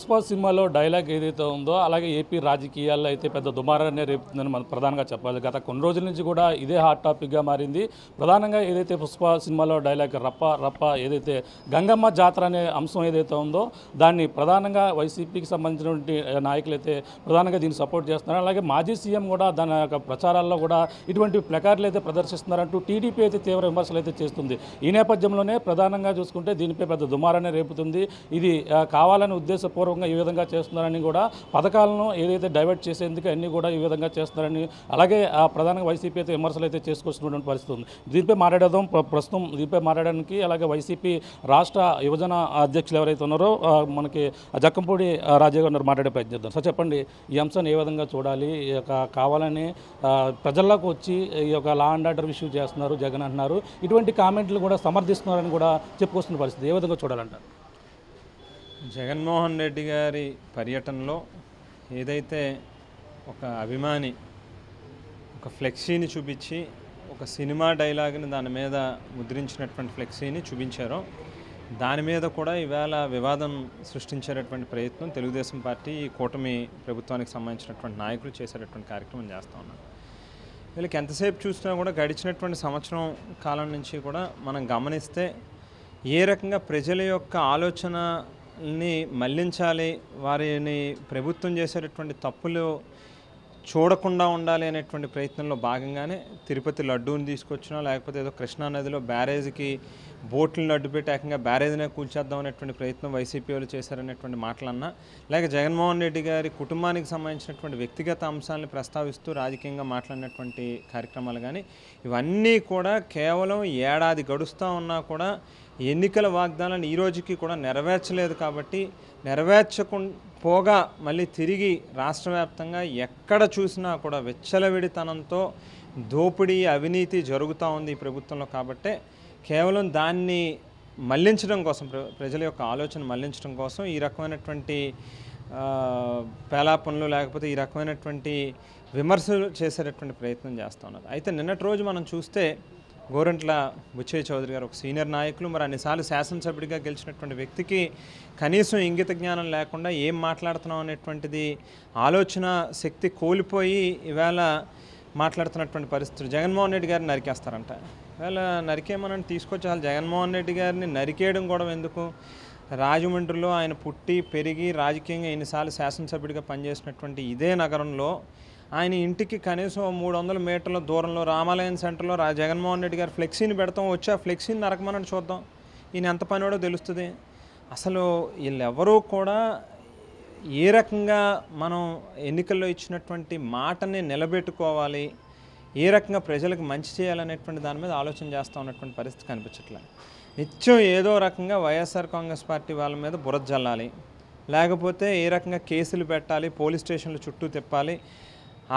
పుష్ప సినిమాలో డైలాగ్ ఏదైతే ఉందో అలాగే ఏపీ రాజకీయాల్లో అయితే పెద్ద దుమారాన్ని రేపుతుందని మనం ప్రధానంగా చెప్పాలి. గత కొన్ని రోజుల నుంచి కూడా ఇదే హాట్ టాపిక్గా మారింది. ప్రధానంగా ఏదైతే పుష్ప సినిమాలో డైలాగ్ రప్ప రప్ప ఏదైతే గంగమ్మ జాతర అనే అంశం ఏదైతే ఉందో దాన్ని ప్రధానంగా వైసీపీకి సంబంధించినటువంటి నాయకులు అయితే ప్రధానంగా దీన్ని సపోర్ట్ చేస్తున్నారు. అలాగే మాజీ సీఎం కూడా దాని యొక్క ప్రచారాల్లో కూడా ఇటువంటి ప్లకార్డులు అయితే ప్రదర్శిస్తున్నారంటూ టీడీపీ అయితే తీవ్ర విమర్శలు అయితే చేస్తుంది. ఈ నేపథ్యంలోనే ప్రధానంగా చూసుకుంటే దీనిపై పెద్ద దుమారాన్ని రేపుతుంది. ఇది కావాలని ఉద్దేశపూర్వకంగా ఈ విధంగా చేస్తున్నారని కూడా పథకాలను ఏదైతే డైవర్ట్ చేసేందుకు అన్ని కూడా ఈ విధంగా చేస్తున్నారని అలాగే ప్రధానంగా వైసీపీ అయితే విమర్శలు అయితే చేసుకొస్తున్నటువంటి పరిస్థితి ఉంది. దీనిపై మాట్లాడదాం. ప్రస్తుతం దీనిపై మాట్లాడడానికి అలాగే వైసీపీ రాష్ట్ర యువజన అధ్యక్షులు ఎవరైతే ఉన్నారో మనకి జక్కంపూడి రాజయ్య గారు మాట్లాడే ప్రయత్నం చేద్దాం. సార్ చెప్పండి, ఈ అంశాన్ని ఏ విధంగా చూడాలి? ఈ యొక్క కావాలని ప్రజల్లోకి వచ్చి ఈ యొక్క లా అండ్ ఆర్డర్ ఇష్యూ చేస్తున్నారు జగన్ అంటున్నారు, ఇటువంటి కామెంట్లు కూడా సమర్థిస్తున్నారని కూడా చెప్పుకొస్తున్న పరిస్థితి ఏ విధంగా చూడాలంటారు? జగన్మోహన్ రెడ్డి గారి పర్యటనలో ఏదైతే ఒక అభిమాని ఒక ఫ్లెక్సీని చూపించి ఒక సినిమా డైలాగ్ని దాని మీద ముద్రించినటువంటి ఫ్లెక్సీని చూపించారో దాని మీద కూడా ఈవేళ వివాదం సృష్టించేటటువంటి ప్రయత్నం తెలుగుదేశం పార్టీ ఈ కూటమి ప్రభుత్వానికి సంబంధించినటువంటి నాయకులు చేసేటటువంటి కార్యక్రమం చేస్తూ ఉన్నారు. వీళ్ళకి ఎంతసేపు చూసినా కూడా గడిచినటువంటి సంవత్సరం కాలం నుంచి కూడా మనం గమనిస్తే ఏ రకంగా ప్రజల యొక్క ఆలోచనని మళ్లించాలి, వారిని ప్రభుత్వం చేసేటటువంటి తప్పులు చూడకుండా ఉండాలి అనేటువంటి ప్రయత్నంలో భాగంగానే తిరుపతి లడ్డూని తీసుకొచ్చినా లేకపోతే ఏదో కృష్ణానదిలో బ్యారేజ్కి బోట్లను అడ్డుపెట్టి ఏకంగా బ్యారేజ్నే కూల్చేద్దాం అనేటువంటి ప్రయత్నం వైసీపీ వాళ్ళు చేశారనేటువంటి మాటలన్నా, లేక జగన్మోహన్ రెడ్డి గారి కుటుంబానికి సంబంధించినటువంటి వ్యక్తిగత అంశాలను ప్రస్తావిస్తూ రాజకీయంగా మాట్లాడినటువంటి కార్యక్రమాలు కానీ ఇవన్నీ కూడా కేవలం ఏడాది గడుస్తూ ఉన్నా కూడా ఎన్నికల వాగ్దానాలను ఈ రోజుకి కూడా నెరవేర్చలేదు. కాబట్టి నెరవేర్చకపోగా మళ్ళీ తిరిగి రాష్ట్ర వ్యాప్తంగా ఎక్కడ చూసినా కూడా విచ్చలవిడితనంతో దోపిడీ అవినీతి జరుగుతూ ఉంది ఈ ప్రభుత్వంలో. కాబట్టే కేవలం దాన్ని మళ్లించడం కోసం, ప్రజల యొక్క ఆలోచన మళ్లించడం కోసం ఈ రకమైనటువంటి పేలాపనలు లేకపోతే ఈ రకమైనటువంటి విమర్శలు చేసేటటువంటి ప్రయత్నం చేస్తూ ఉన్నారు. అయితే నిన్నటి రోజు మనం చూస్తే గోరంట్ల బుచ్చయ్య చౌదరి గారు ఒక సీనియర్ నాయకులు, మరి అన్నిసార్లు శాసనసభ్యుడిగా గెలిచినటువంటి వ్యక్తికి కనీసం ఇంగిత జ్ఞానం లేకుండా ఏం మాట్లాడుతున్నాం అనేటువంటిది ఆలోచన శక్తి కోల్పోయి ఈవేళ మాట్లాడుతున్నటువంటి పరిస్థితులు. జగన్మోహన్ రెడ్డి గారిని నరికేస్తారంట. ఈవేళ నరికేమని తీసుకొచ్చి అసలు జగన్మోహన్ రెడ్డి గారిని నరికేయడం కూడా ఎందుకు? రాజమండ్రిలో ఆయన పుట్టి పెరిగి రాజకీయంగా ఎన్నిసార్లు శాసనసభ్యుడిగా పనిచేసినటువంటి ఇదే నగరంలో ఆయన ఇంటికి కనీసం 300 మీటర్ల దూరంలో రామాలయం సెంటర్లో జగన్మోహన్ రెడ్డి గారు ఫ్లెక్సీని పెడతాం, వచ్చి ఆ ఫ్లెక్సీని నరకమని చూద్దాం, ఈయన ఎంత పనివాడో తెలుస్తుంది. అసలు వీళ్ళెవరూ కూడా ఏ రకంగా మనం ఎన్నికల్లో ఇచ్చినటువంటి మాటని నిలబెట్టుకోవాలి, ఏ రకంగా ప్రజలకు మంచి చేయాలనేటువంటి దాని మీద ఆలోచన చేస్తూ ఉన్నటువంటి పరిస్థితి కనిపించట్లేదు. నిత్యం ఏదో రకంగా వైఎస్ఆర్ కాంగ్రెస్ పార్టీ వాళ్ళ మీద బురద జల్లాలి, లేకపోతే ఏ రకంగా కేసులు పెట్టాలి, పోలీస్ స్టేషన్లు చుట్టూ తిప్పాలి,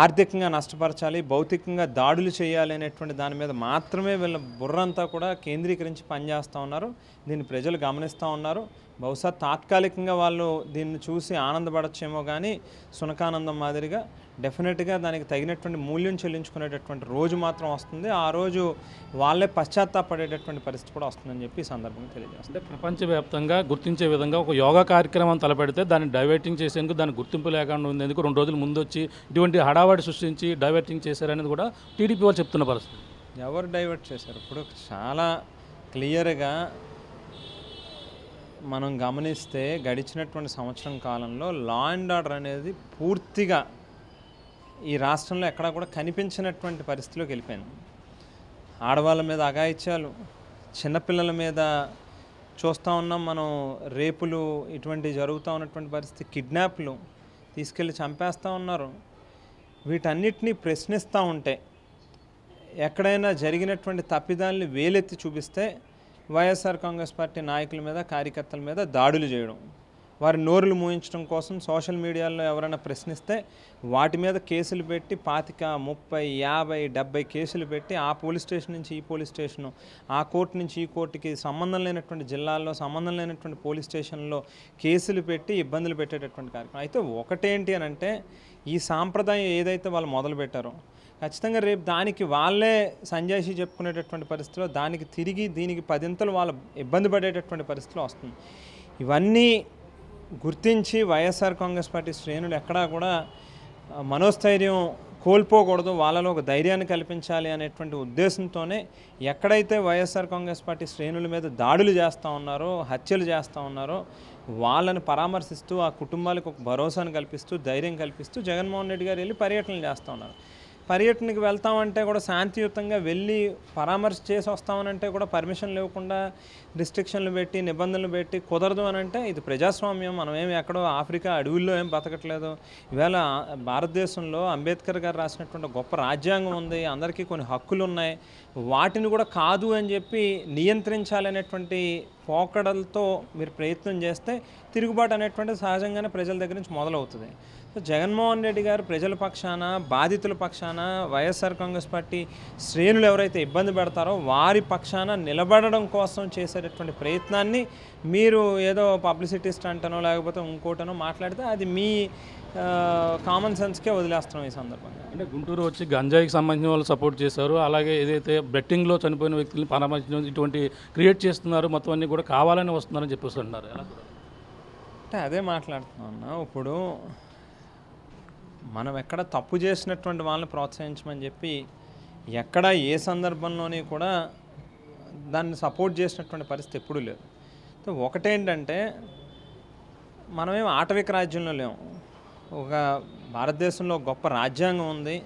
ఆర్థికంగా నష్టపరచాలి, భౌతికంగా దాడులు చేయాలి అనేటువంటి దాని మీద మాత్రమే వీళ్ళ బుర్రంతా కూడా కేంద్రీకరించి పనిచేస్తూ ఉన్నారు. దీన్ని ప్రజలు గమనిస్తూ ఉన్నారు. బహుశా తాత్కాలికంగా వాళ్ళు దీన్ని చూసి ఆనందపడచ్చేమో కానీ సునకానందం మాదిరిగా డెఫినెట్గా దానికి తగినటువంటి మూల్యం చెల్లించుకునేటటువంటి రోజు మాత్రం వస్తుంది. ఆ రోజు వాళ్ళే పశ్చాత్తాపడేటటువంటి పరిస్థితి కూడా వస్తుందని చెప్పి ఈ సందర్భంగా తెలియజేస్తుంది. ప్రపంచవ్యాప్తంగా గుర్తించే విధంగా ఒక యోగా కార్యక్రమం తలపెడితే దాన్ని డైవర్టింగ్ చేసేందుకు దానికి గుర్తింపు లేకుండా ఉండేందుకు 2 రోజుల ముందు వచ్చి ఇటువంటి హడావాడి సృష్టించి డైవర్టింగ్ చేశారనేది కూడా టీడీపీ వాళ్ళు చెప్తున్న పరిస్థితి. ఎవరు డైవర్ట్ చేశారు? ఇప్పుడు చాలా క్లియర్గా మనం గమనిస్తే గడిచినటువంటి సంవత్సరం కాలంలో లా అండ్ ఆర్డర్ అనేది పూర్తిగా ఈ రాష్ట్రంలో ఎక్కడా కూడా కనిపించినటువంటి పరిస్థితిలోకి వెళ్ళిపోయింది. ఆడవాళ్ళ మీద అఘాయిత్యాలు, చిన్నపిల్లల మీద చూస్తూ ఉన్నాం మనం, రేపులు ఇటువంటివి జరుగుతూ ఉన్నటువంటి పరిస్థితి, కిడ్నాప్లు తీసుకెళ్ళి చంపేస్తూ ఉన్నారు. వీటన్నిటినీ ప్రశ్నిస్తూ ఉంటే ఎక్కడైనా జరిగినటువంటి తప్పిదాన్ని వేలెత్తి చూపిస్తే వైఎస్ఆర్ కాంగ్రెస్ పార్టీ నాయకుల మీద కార్యకర్తల మీద దాడులు చేయడం, వారి నోరులు మూయించడం కోసం సోషల్ మీడియాలో ఎవరైనా ప్రశ్నిస్తే వాటి మీద కేసులు పెట్టి 25, 30, 50, 70 కేసులు పెట్టి ఆ పోలీస్ స్టేషన్ నుంచి ఈ పోలీస్ స్టేషను, ఆ కోర్టు నుంచి ఈ కోర్టుకి సంబంధం లేనటువంటి జిల్లాల్లో సంబంధం లేనటువంటి పోలీస్ స్టేషన్లో కేసులు పెట్టి ఇబ్బందులు పెట్టేటటువంటి కార్యక్రమం. అయితే ఒకటేంటి అని అంటే ఈ సాంప్రదాయం ఏదైతే వాళ్ళు మొదలుపెట్టారో ఖచ్చితంగా రేపు దానికి వాళ్ళే సంజాయిషి చెప్పుకునేటటువంటి పరిస్థితిలో దానికి తిరిగి దీనికి 10 ఇంతలు వాళ్ళు ఇబ్బంది పడేటటువంటి పరిస్థితిలో వస్తుంది. ఇవన్నీ గుర్తించి వైఎస్ఆర్ కాంగ్రెస్ పార్టీ శ్రేణులు ఎక్కడా కూడా మనోస్థైర్యం కోల్పోకూడదు, వాళ్ళలో ఒక ధైర్యాన్ని కల్పించాలి అనేటువంటి ఉద్దేశంతోనే ఎక్కడైతే వైఎస్ఆర్ కాంగ్రెస్ పార్టీ శ్రేణుల మీద దాడులు చేస్తూ ఉన్నారో, హత్యలు చేస్తూ ఉన్నారో వాళ్ళని పరామర్శిస్తూ ఆ కుటుంబాలకు ఒక భరోసాను కల్పిస్తూ ధైర్యం కల్పిస్తూ జగన్మోహన్ రెడ్డి గారు వెళ్ళి పర్యటనలు చేస్తూ ఉన్నారు. పర్యటనకి వెళ్తామంటే కూడా శాంతియుతంగా వెళ్ళి పరామర్శ చేసి వస్తామనంటే కూడా పర్మిషన్ లేకుండా రిస్ట్రిక్షన్లు పెట్టి నిబంధనలు పెట్టి కుదరదు అని అంటే ఇది ప్రజాస్వామ్యం. మనం ఏమి ఎక్కడో ఆఫ్రికా అడవుల్లో ఏం బతకట్లేదు. ఈవేళ భారతదేశంలో అంబేద్కర్ గారు రాసినటువంటి గొప్ప రాజ్యాంగం ఉంది, అందరికీ కొన్ని హక్కులు ఉన్నాయి. వాటిని కూడా కాదు అని చెప్పి నియంత్రించాలనేటువంటి పోకడలతో మీరు ప్రయత్నం చేస్తే తిరుగుబాటు అనేటువంటిది సహజంగానే ప్రజల దగ్గర నుంచి మొదలవుతుంది. సో జగన్మోహన్ రెడ్డి గారు ప్రజల పక్షాన, బాధితుల పక్షాన, వైఎస్ఆర్ కాంగ్రెస్ పార్టీ శ్రేణులు ఎవరైతే ఇబ్బంది పెడతారో వారి పక్షాన నిలబడడం కోసం చేసేటటువంటి ప్రయత్నాన్ని మీరు ఏదో పబ్లిసిటీ స్టంటనో లేకపోతే ఇంకోటనో మాట్లాడితే అది మీ కామన్ సెన్స్కే వదిలేస్తున్నాం ఈ సందర్భంగా. అంటే గుంటూరు వచ్చి గంజాయికి సంబంధించిన వాళ్ళు సపోర్ట్ చేశారు, అలాగే ఏదైతే బెట్టింగ్లో చనిపోయిన వ్యక్తులను పరామర్శించడం ఇటువంటి క్రియేట్ చేస్తున్నారు, మొత్తం అన్నీ కూడా కావాలని వస్తున్నారని చెప్పేసి అంటున్నారు. అంటే అదే మాట్లాడుతున్నా. ఇప్పుడు మనం ఎక్కడ తప్పు చేసినటువంటి వాళ్ళని ప్రోత్సహించమని చెప్పి ఎక్కడ ఏ సందర్భంలోని కూడా దాన్ని సపోర్ట్ చేసినటువంటి పరిస్థితి ఎప్పుడూ లేదు. ఒకటేంటంటే మనమేం ఆటవిక రాజ్యంలో లేము. ఒక భారతదేశంలో గొప్ప రాజ్యాంగం ఉంది.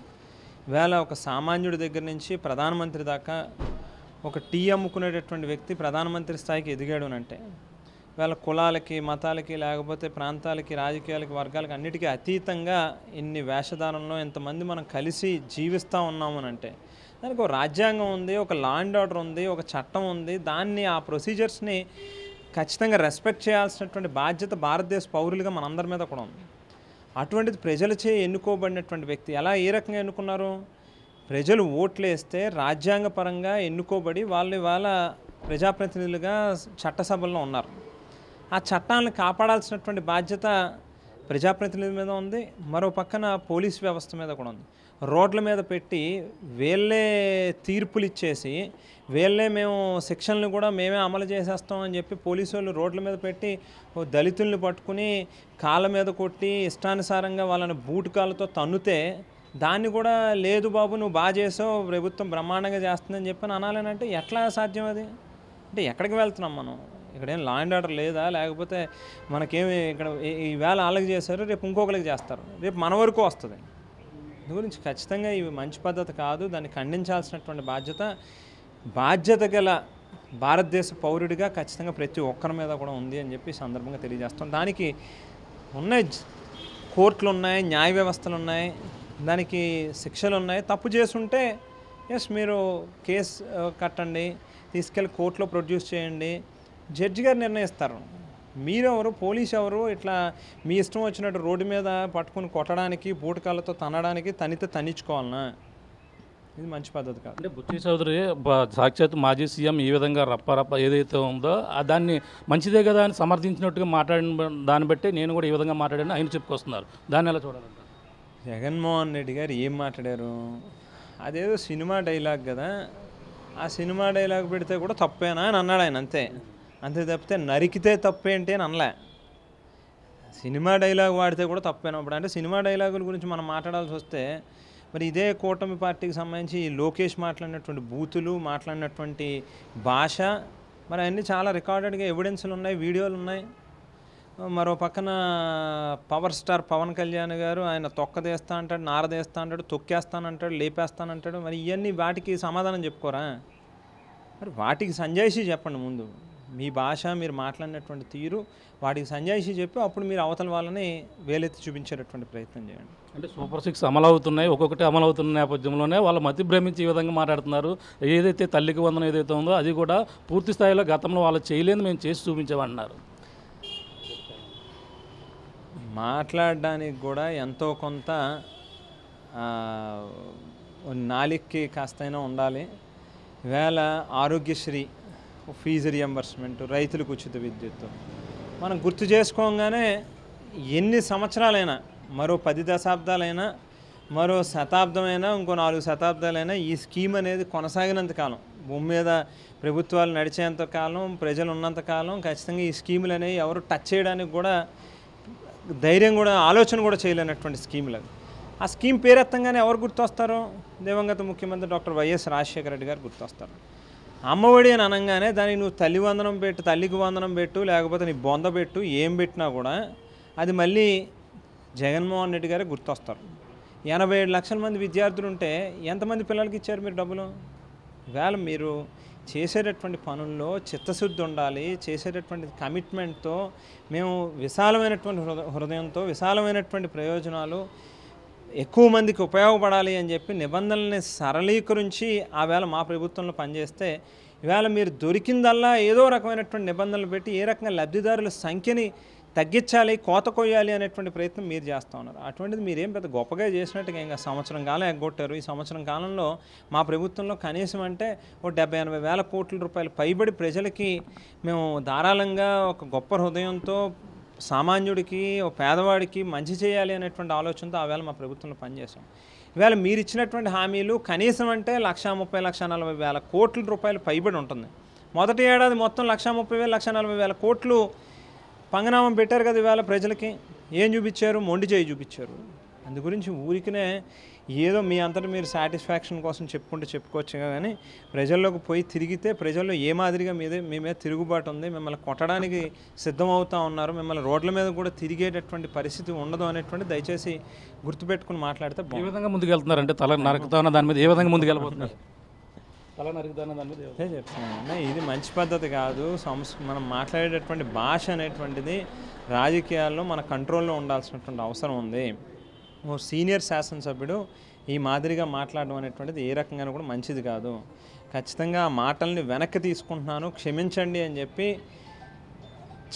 వేళ ఒక సామాన్యుడి దగ్గర నుంచి ప్రధానమంత్రి దాకా ఒక టీ అమ్ముకునేటటువంటి వ్యక్తి ప్రధానమంత్రి స్థాయికి ఎదిగాడు అంటే వేళ కులాలకి, మతాలకి, లేకపోతే ప్రాంతాలకి, రాజకీయాలకి, వర్గాలకి అన్నిటికీ అతీతంగా ఇన్ని వేషధారంలో ఎంతమంది మనం కలిసి జీవిస్తూ ఉన్నాము అని అంటే దానికి ఒక రాజ్యాంగం ఉంది, ఒక లా అండ్ ఆర్డర్ ఉంది, ఒక చట్టం ఉంది. దాన్ని ఆ ప్రొసీజర్స్ని ఖచ్చితంగా రెస్పెక్ట్ చేయాల్సినటువంటి బాధ్యత భారతదేశ పౌరులుగా మనందరి మీద కూడా ఉంది. అటువంటిది ప్రజలచే ఎన్నుకోబడినటువంటి వ్యక్తి ఎలా ఏ రకంగా ఎన్నుకున్నారు? ప్రజలు ఓట్లేస్తే రాజ్యాంగపరంగా ఎన్నుకోబడి వాళ్ళు వాళ్ళ ప్రజాప్రతినిధులుగా చట్టసభల్లో ఉన్నారు. ఆ చట్టాలను కాపాడాల్సినటువంటి బాధ్యత ప్రజాప్రతినిధుల మీద ఉంది, మరో పక్కన పోలీస్ వ్యవస్థ మీద కూడా ఉంది. రోడ్ల మీద పెట్టి వీళ్ళే తీర్పులు ఇచ్చేసి వీళ్ళే మేము శిక్షలను కూడా మేమే అమలు చేసేస్తాం అని చెప్పి పోలీసు వాళ్ళు రోడ్ల మీద పెట్టి దళితుల్ని పట్టుకుని కాళ్ళ మీద కొట్టి ఇష్టానుసారంగా వాళ్ళని బూటు కాళ్ళతో తన్నుతే దాన్ని కూడా లేదు బాబు నువ్వు బాగా చేసావు, ప్రభుత్వం బ్రహ్మాండంగా చేస్తుందని చెప్పి అనాలనంటే ఎట్లా సాధ్యం అది? అంటే ఎక్కడికి వెళ్తున్నాం మనం? ఇక్కడేం లా అండ్ ఆర్డర్ లేదా? లేకపోతే మనకేమి ఇక్కడ ఈవేళ వాళ్ళకి చేశారు, రేపు ఇంకొకరికి చేస్తారు, రేపు మన వరకు వస్తుంది. ఇందు గురించి ఖచ్చితంగా ఇవి మంచి పద్ధతి కాదు. దాన్ని ఖండించాల్సినటువంటి బాధ్యత గల భారతదేశ పౌరుడిగా ఖచ్చితంగా ప్రతి ఒక్కరి మీద కూడా ఉంది అని చెప్పి సందర్భంగా తెలియజేస్తాం. దానికి ఉన్నాయి, కోర్టులు ఉన్నాయి, న్యాయ వ్యవస్థలు ఉన్నాయి, దానికి శిక్షలు ఉన్నాయి. తప్పు చేసుంటే ఎస్ మీరు కేసు కట్టండి, తీసుకెళ్ళి కోర్టులో ప్రొడ్యూస్ చేయండి, జడ్జి గారు నిర్ణయిస్తారు. మీరెవరు, పోలీసు ఎవరు? ఇట్లా మీ ఇష్టం వచ్చినట్టు రోడ్డు మీద పట్టుకుని కొట్టడానికి, బూటకాళ్ళతో తన్నడానికి, తనితే తన్నించుకోవాలనా? ఇది మంచి పద్ధతి కాదు. అంటే బుచ్చి చౌదరి సాక్షాత్ మాజీ సీఎం ఈ విధంగా రప్ప ఏదైతే ఉందో దాన్ని మంచిదే కదా అని సమర్థించినట్టుగా మాట్లాడిన దాన్ని బట్టి నేను కూడా ఈ విధంగా మాట్లాడాను ఆయన చెప్పుకొస్తున్నారు. దాన్ని ఎలా చూడాలంట? జగన్మోహన్ రెడ్డి గారు ఏం మాట్లాడారు? అదేదో సినిమా డైలాగ్ కదా, ఆ సినిమా డైలాగ్ పెడితే కూడా తప్పేనా అని అన్నాడు ఆయన. అంతే తప్పితే నరికితే తప్పేంటి అని అనలే. సినిమా డైలాగ్ వాడితే కూడా తప్పేనా? ఇప్పుడు అంటే సినిమా డైలాగుల గురించి మనం మాట్లాడాల్సి వస్తే మరి ఇదే కూటమి పార్టీకి సంబంధించి లోకేష్ మాట్లాడినటువంటి బూతులు, మాట్లాడినటువంటి భాష, మరి అన్నీ చాలా రికార్డెడ్గా ఎవిడెన్స్లు ఉన్నాయి, వీడియోలు ఉన్నాయి. మరో పక్కన పవర్ స్టార్ పవన్ కళ్యాణ్ గారు ఆయన తొక్కదేస్తా అంటాడు, నారదేస్తా అంటాడు, తొక్కేస్తానంటాడు, లేపేస్తానంటాడు. మరి ఇవన్నీ వాటికి సమాధానం చెప్పుకోరా? మరి వాటికి సంజాయిషీ చెప్పండి ముందు. మీ భాష, మీరు మాట్లాడినటువంటి తీరు వాటికి సంజాయిషీ చెప్పి అప్పుడు మీరు అవతల వాళ్ళని వేలెత్తి చూపించేటటువంటి ప్రయత్నం చేయండి. అంటే సూపర్ 6 అమలు అవుతున్నాయి, ఒక్కొక్కటి అమలు అవుతున్న నేపథ్యంలోనే వాళ్ళ మతి భ్రమించి ఈ విధంగా మాట్లాడుతున్నారు. ఏదైతే తల్లికి వందనం ఏదైతే ఉందో అది కూడా పూర్తి స్థాయిలో గతంలో వాళ్ళు చేయలేదు, మేము చేసి చూపించామన్నారు. మాట్లాడడానికి కూడా ఎంతో కొంత నాలిక్కి కాస్తైనా ఉండాలి. ఈవేళ ఆరోగ్యశ్రీ ఫీజు రియంబర్స్మెంట్, రైతులకు ఉచిత విద్యుత్తు మనం గుర్తు చేసుకోగానే ఎన్ని సంవత్సరాలైనా, మరో 10 దశాబ్దాలైనా, మరో శతాబ్దమైనా, ఇంకో 4 శతాబ్దాలైనా ఈ స్కీమ్ అనేది కొనసాగినంత కాలం, భూమి మీద ప్రభుత్వాలు నడిచేంత కాలం, ప్రజలు ఉన్నంత కాలం ఖచ్చితంగా ఈ స్కీములు అనేవి ఎవరు టచ్ చేయడానికి కూడా ధైర్యం కూడా ఆలోచన కూడా చేయలేనటువంటి స్కీములు అవి. ఆ స్కీమ్ పేరెత్తంగానే ఎవరు గుర్తొస్తారు? దివంగత ముఖ్యమంత్రి డాక్టర్ వైఎస్ రాజశేఖర రెడ్డి గారు గుర్తొస్తారు. అమ్మఒడి అని అనగానే దానికి నువ్వు తల్లి వందనం పెట్టు, తల్లికి వందనం పెట్టు, లేకపోతే నీ బొంద పెట్టు, ఏం పెట్టినా కూడా అది మళ్ళీ జగన్మోహన్ రెడ్డి గారే గుర్తొస్తారు. 87 లక్షల మంది విద్యార్థులు ఉంటే ఎంతమంది పిల్లలకి ఇచ్చారు మీరు డబ్బులు? ఇవాళ మీరు చేసేటటువంటి పనుల్లో చిత్తశుద్ధి ఉండాలి, చేసేటటువంటి కమిట్మెంట్తో, మేము విశాలమైనటువంటి హృదయంతో, విశాలమైనటువంటి ప్రయోజనాలు ఎక్కువ మందికి ఉపయోగపడాలి అని చెప్పి నిబంధనల్ని సరళీకరించి ఆవేళ మా ప్రభుత్వంలో పనిచేస్తే, ఇవాళ మీరు దొరికిందల్లా ఏదో రకమైనటువంటి నిబంధనలు పెట్టి ఏ రకంగా లబ్ధిదారుల సంఖ్యని తగ్గించాలి, కోత కొయ్యాలి అనేటువంటి ప్రయత్నం మీరు చేస్తూ ఉన్నారు. అటువంటిది మీరేం పెద్ద గొప్పగా చేసినట్టుగా ఇంకా సంవత్సరం కాలం ఎగ్గొట్టారు. ఈ సంవత్సరం కాలంలో మా ప్రభుత్వంలో కనీసం అంటే ఓ 70-80 వేల కోట్ల రూపాయలు పైబడి ప్రజలకి మేము ధారాళంగా ఒక గొప్ప హృదయంతో సామాన్యుడికి, ఓ పేదవాడికి మంచి చేయాలి అనేటువంటి ఆలోచనతో ఆవేళ మా ప్రభుత్వంలో పనిచేసాం. ఇవాళ మీరు ఇచ్చినటువంటి హామీలు కనీసం అంటే 1,30,000 1,40,000 కోట్ల రూపాయలు పైబడి ఉంటుంది. మొదటి ఏడాది మొత్తం 1,30,000 1,40,000 కోట్లు పంగనామం పెట్టారు కదా. ఇవాళ ప్రజలకి ఏం చూపించారు? మొండి చేయి చూపించారు. అందు గురించి ఊరికినే ఏదో మీ అంతటా మీరు సాటిస్ఫాక్షన్ కోసం చెప్పుకోవచ్చు కానీ ప్రజల్లోకి పోయి తిరిగితే ప్రజల్లో ఏ మాదిరిగా మీ మీద తిరుగుబాటు ఉంది, మిమ్మల్ని కొట్టడానికి సిద్ధమవుతూ ఉన్నారు, మిమ్మల్ని రోడ్ల మీద కూడా తిరిగేటటువంటి పరిస్థితి ఉండదు అనేటువంటి దయచేసి గుర్తుపెట్టుకుని మాట్లాడితే ఏ విధంగా ముందుకు వెళ్తున్నారంటే తల నరకుతాన దాని మీద ఏ విధంగా ముందుకు వెళ్ళిపోతున్నారు? తల నరుకుతాన దాని మీద అదే చెప్తున్నాను, ఇది మంచి పద్ధతి కాదు. మనం మాట్లాడేటటువంటి భాష అనేటువంటిది రాజకీయాల్లో మన కంట్రోల్లో ఉండాల్సినటువంటి అవసరం ఉంది. ఓ సీనియర్ శాసనసభ్యుడు ఈ మాదిరిగా మాట్లాడడం అనేటువంటిది ఏ రకంగా కూడా మంచిది కాదు. ఖచ్చితంగా ఆ మాటల్ని వెనక్కి తీసుకుంటున్నాను, క్షమించండి అని చెప్పి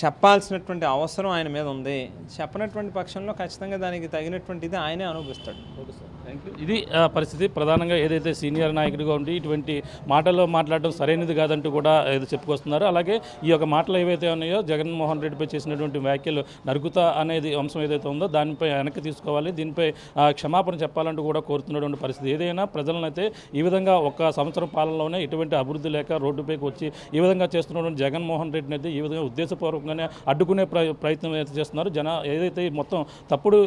చెప్పాల్సినటువంటి అవసరం ఆయన మీద ఉంది. చెప్పనటువంటి పక్షంలో ఖచ్చితంగా దానికి తగినటువంటి ఇది ఆయనే అనుభవిస్తాడు. Okay sir, thank you. ఇది పరిస్థితి. ప్రధానంగా ఏదైతే సీనియర్ నాయకుడిగా ఉండి ఇటువంటి మాటల్లో మాట్లాడడం సరైనది కాదంటూ కూడా ఏదో చెప్పుకొస్తున్నారు. అలాగే ఈ యొక్క మాటలు ఏవైతే ఉన్నాయో జగన్మోహన్ రెడ్డిపై చేసినటువంటి వ్యాఖ్యలు నరుకుతా అనేది అంశం ఏదైతే ఉందో దానిపై వెనక్కి తీసుకోవాలి, దీనిపై క్షమాపణ చెప్పాలంటూ కూడా కోరుతున్నటువంటి పరిస్థితి. ఏదైనా ప్రజలను అయితే ఈ విధంగా ఒక సంవత్సరం పాలనలోనే ఎటువంటి అభివృద్ధి లేక రోడ్డుపైకి వచ్చి ఈ విధంగా చేస్తున్నటువంటి జగన్మోహన్ రెడ్డిని అయితే ఈ విధంగా ఉద్దేశపూర్వకంగానే అడ్డుకునే ప్రయత్నం అయితే చేస్తున్నారు. ఏదైతే మొత్తం తప్పుడు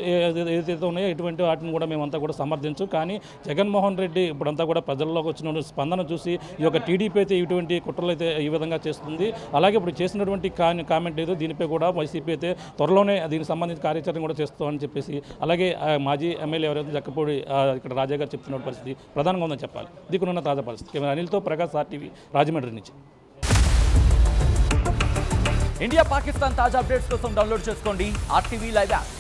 ఏదైతే ఉన్నాయో ఇటువంటి వాటిని కూడా మేమంతా కూడా సమర్థించు. కానీ జగన్మోహన్ రెడ్డి ఇప్పుడంతా కూడా ప్రజల్లోకి వచ్చిన స్పందన చూసి ఈ యొక్క టీడీపీ అయితే ఇటువంటి కుట్రలు అయితే ఈ విధంగా చేస్తుంది. అలాగే ఇప్పుడు చేసినటువంటి కామెంట్ ఏదో దీనిపై కూడా వైసీపీ అయితే త్వరలోనే దీనికి సంబంధించిన కార్యాచరణ కూడా చేస్తామని చెప్పేసి, అలాగే మాజీ ఎమ్మెల్యే ఎవరైతే జక్కపూడి ఇక్కడ రాజా గారు చెప్తున్న పరిస్థితి ప్రధానంగా ఉందని చెప్పాలి. దిక్కునున్న తాజా పరిస్థితి. కెమెరా అనిల్తో ప్రకాష్, RTV, రాజమండ్రి నుంచి. ఇండియా పాకిస్తాన్ తాజా అప్డేట్స్ కోసం డౌన్లోడ్ చేసుకోండి RTV లైవ్ యాప్.